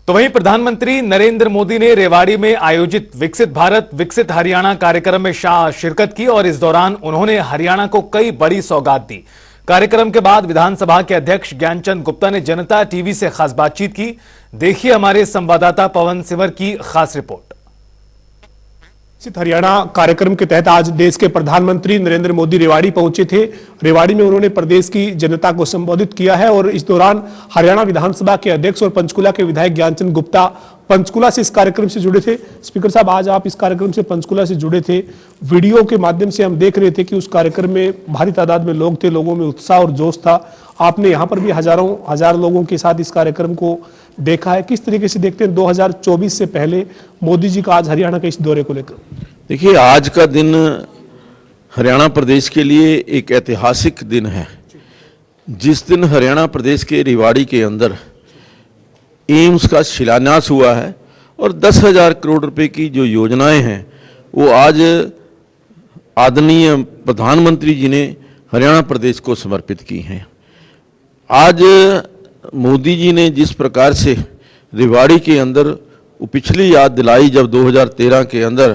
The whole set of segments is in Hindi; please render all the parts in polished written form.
तो वहीं प्रधानमंत्री नरेंद्र मोदी ने रेवाड़ी में आयोजित विकसित भारत विकसित हरियाणा कार्यक्रम में शिरकत की और इस दौरान उन्होंने हरियाणा को कई बड़ी सौगात दी। कार्यक्रम के बाद विधानसभा के अध्यक्ष ज्ञानचंद गुप्ता ने जनता टीवी से खास बातचीत की। देखिए हमारे संवाददाता पवन सिंवर की खास रिपोर्ट। विकसित हरियाणा कार्यक्रम के तहत आज देश के प्रधानमंत्री नरेंद्र मोदी रेवाड़ी पहुंचे थे। रेवाड़ी में उन्होंने प्रदेश की जनता को संबोधित किया है और इस दौरान हरियाणा विधानसभा के अध्यक्ष और पंचकुला के विधायक ज्ञानचंद गुप्ता पंचकुला से इस कार्यक्रम से जुड़े थे। स्पीकर साहब, आज आप इस कार्यक्रम से पंचकुला से जुड़े थे। वीडियो के माध्यम से हम देख रहे थे कि उस कार्यक्रम में भारी तादाद में लोग थे, लोगों में उत्साह और जोश था। आपने यहाँ पर भी हजार लोगों के साथ इस कार्यक्रम को देखा है। किस तरीके से देखते हैं 2024 से पहले मोदी जी का आज हरियाणा के इस दौरे को लेकर? देखिए, आज का दिन हरियाणा प्रदेश के लिए एक ऐतिहासिक दिन है। जिस दिन हरियाणा प्रदेश के रेवाड़ी के अंदर एम्स का शिलान्यास हुआ है और 10,000 करोड़ रुपए की जो योजनाएं हैं वो आज आदरणीय प्रधानमंत्री जी ने हरियाणा प्रदेश को समर्पित की हैं। आज मोदी जी ने जिस प्रकार से रेवाड़ी के अंदर पिछली याद दिलाई, जब 2013 के अंदर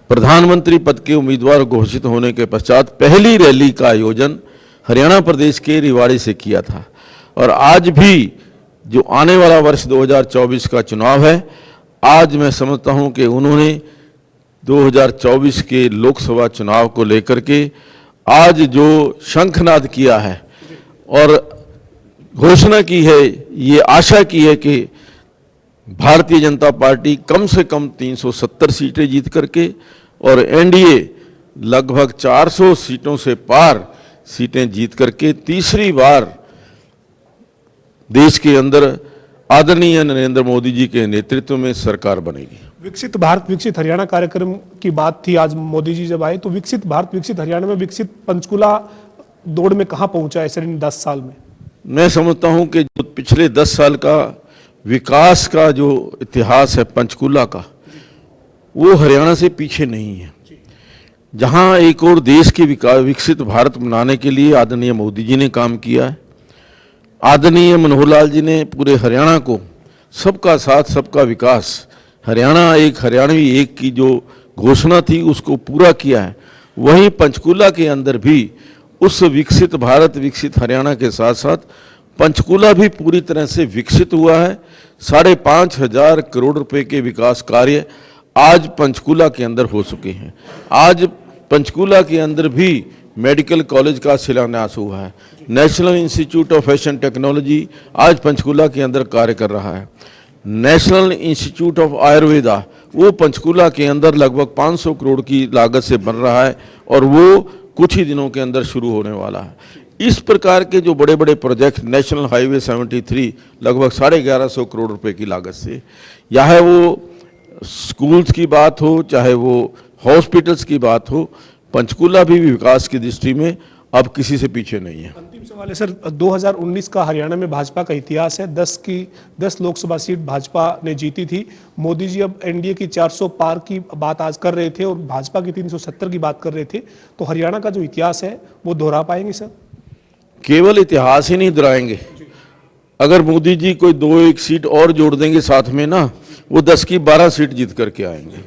प्रधानमंत्री पद के उम्मीदवार घोषित होने के पश्चात पहली रैली का आयोजन हरियाणा प्रदेश के रेवाड़ी से किया था। और आज भी जो आने वाला वर्ष 2024 का चुनाव है, आज मैं समझता हूं कि उन्होंने 2024 के लोकसभा चुनाव को लेकर के आज जो शंखनाद किया है और घोषणा की है, ये आशा की है कि भारतीय जनता पार्टी कम से कम 370 सीटें जीत करके और एनडीए लगभग 400 सीटों से पार सीटें जीत करके तीसरी बार देश के अंदर आदरणीय नरेंद्र मोदी जी के नेतृत्व में सरकार बनेगी। विकसित भारत विकसित हरियाणा कार्यक्रम की बात थी। आज मोदी जी जब आए तो विकसित भारत विकसित हरियाणा में विकसित पंचकुला दौड़ में कहां पहुंचा है सर इन 10 साल में? मैं समझता हूं कि जो पिछले 10 साल का विकास का जो इतिहास है पंचकुला का, वो हरियाणा से पीछे नहीं है। जहां एक और देश के विकसित भारत बनाने के लिए आदरणीय मोदी जी ने काम किया है। आदरणीय मनोहर लाल जी ने पूरे हरियाणा को सबका साथ सबका विकास, हरियाणा एक हरियाणवी एक की जो घोषणा थी उसको पूरा किया है। वहीं पंचकुला के अंदर भी उस विकसित भारत विकसित हरियाणा के साथ साथ पंचकुला भी पूरी तरह से विकसित हुआ है। 5,500 करोड़ रुपए के विकास कार्य आज पंचकुला के अंदर हो चुके हैं। आज पंचकुला के अंदर भी मेडिकल कॉलेज का शिलान्यास हुआ है। National institute of fashion technology आज पंचकुला के अंदर कार्य कर रहा है। नेशनल इंस्टीट्यूट ऑफ आयुर्वेदा वो पंचकुला के अंदर लगभग 500 करोड़ की लागत से बन रहा है और वो कुछ ही दिनों के अंदर शुरू होने वाला है। इस प्रकार के जो बड़े बड़े प्रोजेक्ट, नेशनल हाईवे 73 लगभग 1150 करोड़ रुपए की लागत से, चाहे वो स्कूल्स की बात हो, चाहे वो हॉस्पिटल्स की बात हो, पंचकुला भी विकास की दृष्टि में अब किसी से पीछे नहीं है। अंतिम सवाल है सर, 2019 का हरियाणा में भाजपा का इतिहास है। 10 लोकसभा सीट भाजपा ने जीती थी। मोदी जी अब एनडीए की 400 पार की बात आज कर रहे थे और भाजपा की 370 की बात कर रहे थे। तो हरियाणा का जो इतिहास है वो दोहरा पाएंगे सर? केवल इतिहास ही नहीं दोहराएंगे। अगर मोदी जी कोई 2-1 सीट और जोड़ देंगे साथ में ना, वो 10 की 12 सीट जीत करके आएंगे।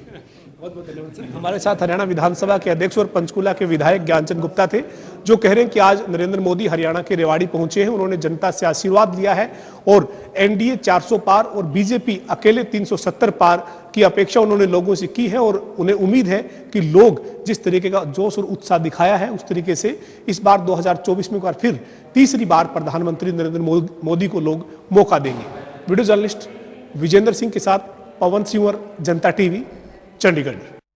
बहुत बहुत धन्यवाद सर। हमारे साथ हरियाणा विधानसभा के अध्यक्ष और पंचकुला के विधायक ज्ञानचंद गुप्ता थे, जो कह रहे हैं कि आज नरेंद्र मोदी हरियाणा के रेवाड़ी पहुंचे हैं। उन्होंने जनता से आशीर्वाद लिया है और एनडीए 400 पार और बीजेपी अकेले 370 पार की अपेक्षा उन्होंने लोगों से की है और उन्हें उम्मीद है कि लोग जिस तरीके का जोश और उत्साह दिखाया है उस तरीके से इस बार 2024 में एक बार फिर तीसरी बार प्रधानमंत्री नरेंद्र मोदी को लोग मौका देंगे। वीडियो जर्नलिस्ट विजेंद्र सिंह के साथ पवन सिंवर, जनता टीवी, चंडीगढ़।